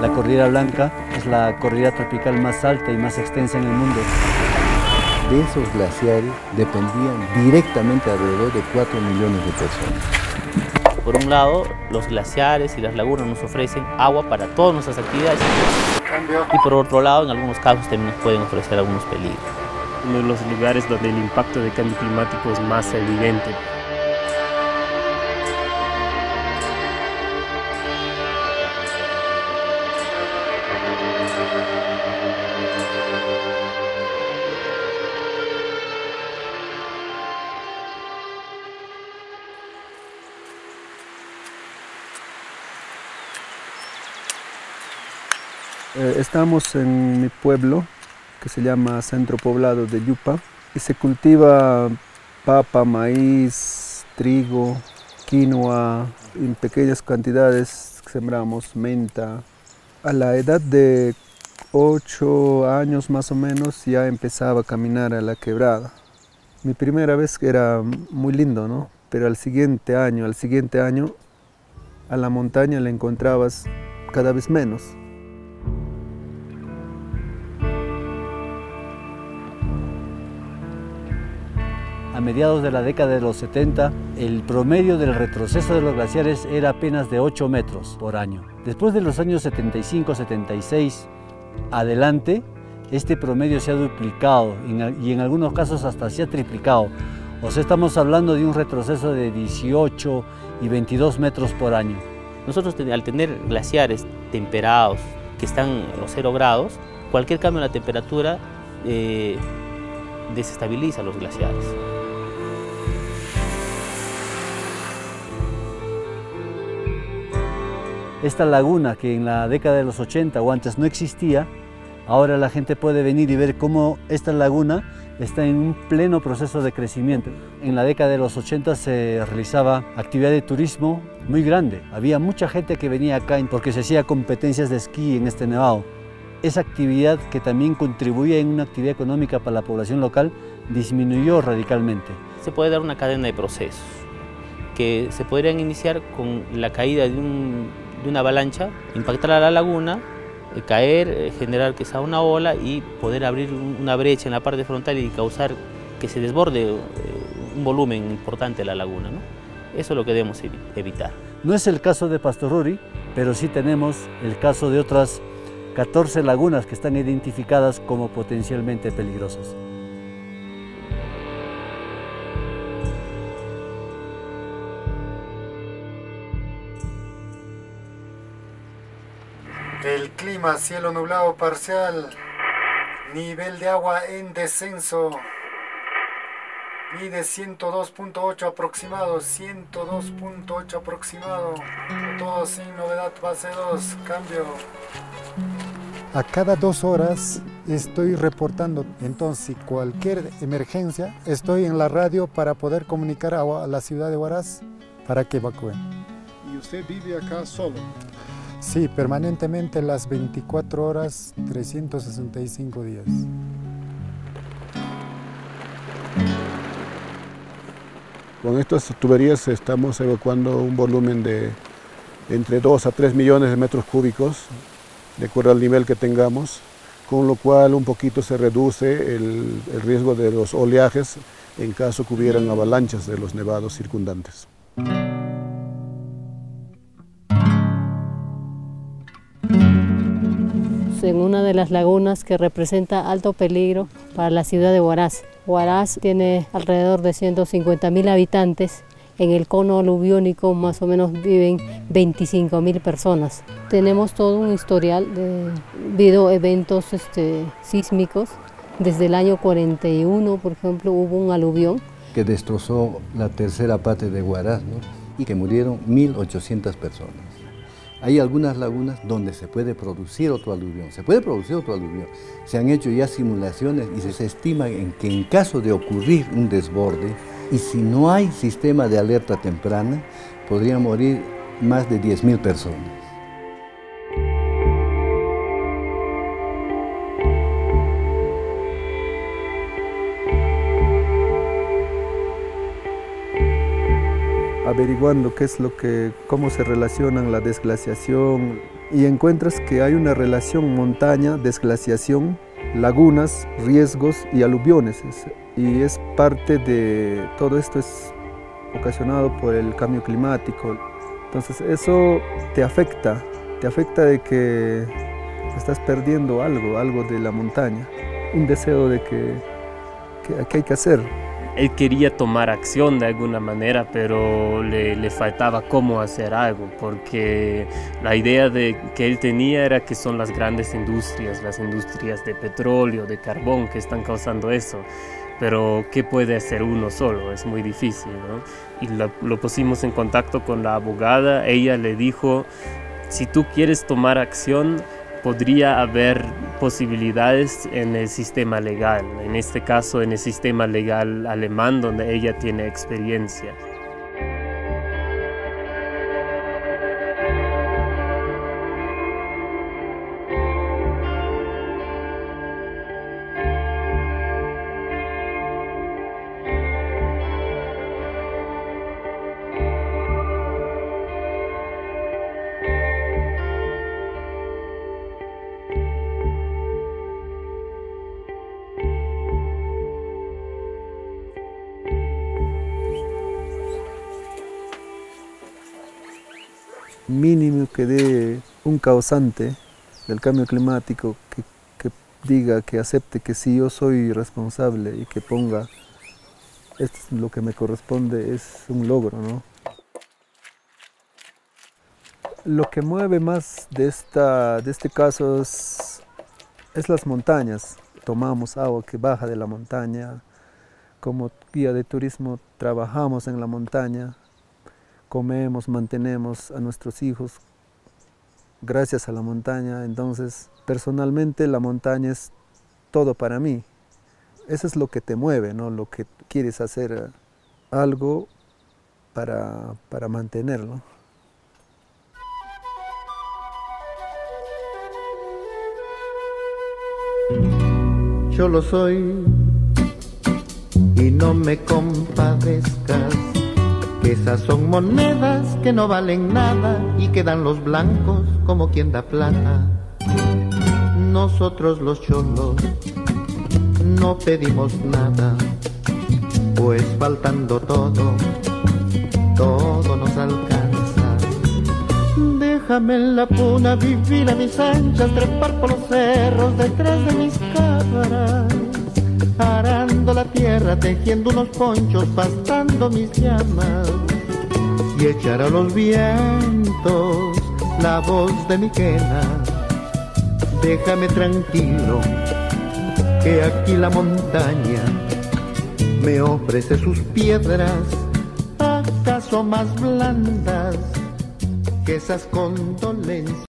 La Cordillera Blanca es la cordillera tropical más alta y más extensa en el mundo. De esos glaciares dependían directamente alrededor de 4 millones de personas. Por un lado, los glaciares y las lagunas nos ofrecen agua para todas nuestras actividades. Y por otro lado, en algunos casos también nos pueden ofrecer algunos peligros. Uno de los lugares donde el impacto del cambio climático es más evidente. Estamos en mi pueblo, que se llama Centro Poblado de Yupa, y se cultiva papa, maíz, trigo, quinoa, en pequeñas cantidades sembramos menta. A la edad de 8 años más o menos ya empezaba a caminar a la quebrada. Mi primera vez era muy lindo, ¿no? Pero al siguiente año, a la montaña la encontrabas cada vez menos. A mediados de la década de los 70, el promedio del retroceso de los glaciares era apenas de 8 metros por año. Después de los años 75-76 adelante, este promedio se ha duplicado y en algunos casos hasta se ha triplicado. O sea, estamos hablando de un retroceso de 18 y 22 metros por año. Nosotros, al tener glaciares temperados, que están en los 0 grados, cualquier cambio en la temperatura desestabiliza los glaciares. Esta laguna que en la década de los 80 o antes no existía, ahora la gente puede venir y ver cómo esta laguna está en un pleno proceso de crecimiento. En la década de los 80 se realizaba actividad de turismo muy grande. Había mucha gente que venía acá porque se hacía competencias de esquí en este nevado. Esa actividad, que también contribuía en una actividad económica para la población local, disminuyó radicalmente. Se puede dar una cadena de procesos que se podrían iniciar con la caída de una avalancha, impactar a la laguna, caer, generar quizá una ola y poder abrir una brecha en la parte frontal y causar que se desborde un volumen importante de la laguna, ¿no? Eso es lo que debemos evitar. No es el caso de Pastoruri, pero sí tenemos el caso de otras 14 lagunas que están identificadas como potencialmente peligrosas. El clima, cielo nublado parcial, nivel de agua en descenso, mide 102.8 aproximado, 102.8 aproximado, todo sin novedad, fase 2, cambio. A cada 2 horas estoy reportando, entonces cualquier emergencia estoy en la radio para poder comunicar a la ciudad de Huaraz para que evacúen. ¿Y usted vive acá solo? Sí, permanentemente las 24 horas, 365 días. Con estas tuberías estamos evacuando un volumen de entre 2 a 3 millones de metros cúbicos, de acuerdo al nivel que tengamos, con lo cual un poquito se reduce el riesgo de los oleajes en caso que hubieran avalanchas de los nevados circundantes. En una de las lagunas que representa alto peligro para la ciudad de Huaraz. Huaraz tiene alrededor de 150.000 habitantes. En el cono aluviónico más o menos viven 25.000 personas. Tenemos todo un historial de habido eventos sísmicos. Desde el año 41, por ejemplo, hubo un aluvión que destrozó la tercera parte de Huaraz, ¿no? Y que murieron 1.800 personas. Hay algunas lagunas donde se puede producir otro aluvión, Se han hecho ya simulaciones y se estima que en caso de ocurrir un desborde, y si no hay sistema de alerta temprana, podrían morir más de 10.000 personas. Averiguando cómo se relacionan la desglaciación y encuentras que hay una relación montaña, desglaciación, lagunas, riesgos y aluviones. Y es parte de todo esto, es ocasionado por el cambio climático. Entonces eso te afecta de que estás perdiendo algo de la montaña, un deseo de que hay que hacer. Él quería tomar acción de alguna manera, pero le faltaba cómo hacer algo, porque la idea que él tenía era que son las grandes industrias, las industrias de petróleo, de carbón, que están causando eso. Pero ¿qué puede hacer uno solo? Es muy difícil, ¿no? Y lo pusimos en contacto con la abogada. Ella le dijo, si tú quieres tomar acción, podría haber posibilidades en el sistema legal, en este caso en el sistema legal alemán, donde ella tiene experiencia. Mínimo que dé un causante del cambio climático que diga, que acepte que sí, yo soy responsable y que ponga, esto es lo que me corresponde, es un logro, ¿no? Lo que mueve más de este caso es las montañas. Tomamos agua que baja de la montaña. Como guía de turismo trabajamos en la montaña. Comemos, mantenemos a nuestros hijos gracias a la montaña. Entonces, personalmente la montaña es todo para mí. Eso es lo que te mueve, ¿no? Lo que quieres hacer algo para mantenerlo. Yo lo soy y no me compadezcas, que esas son monedas que no valen nada y quedan los blancos como quien da plata. Nosotros los cholos no pedimos nada, pues faltando todo nos alcanza. Déjame en la puna vivir a mis anchas, trepar por los cerros detrás de mis cabras, arando la tierra, tejiendo unos ponchos, pastando mis llamas, y echar a los vientos la voz de mi quena. Déjame tranquilo, que aquí la montaña me ofrece sus piedras, acaso más blandas que esas condolencias.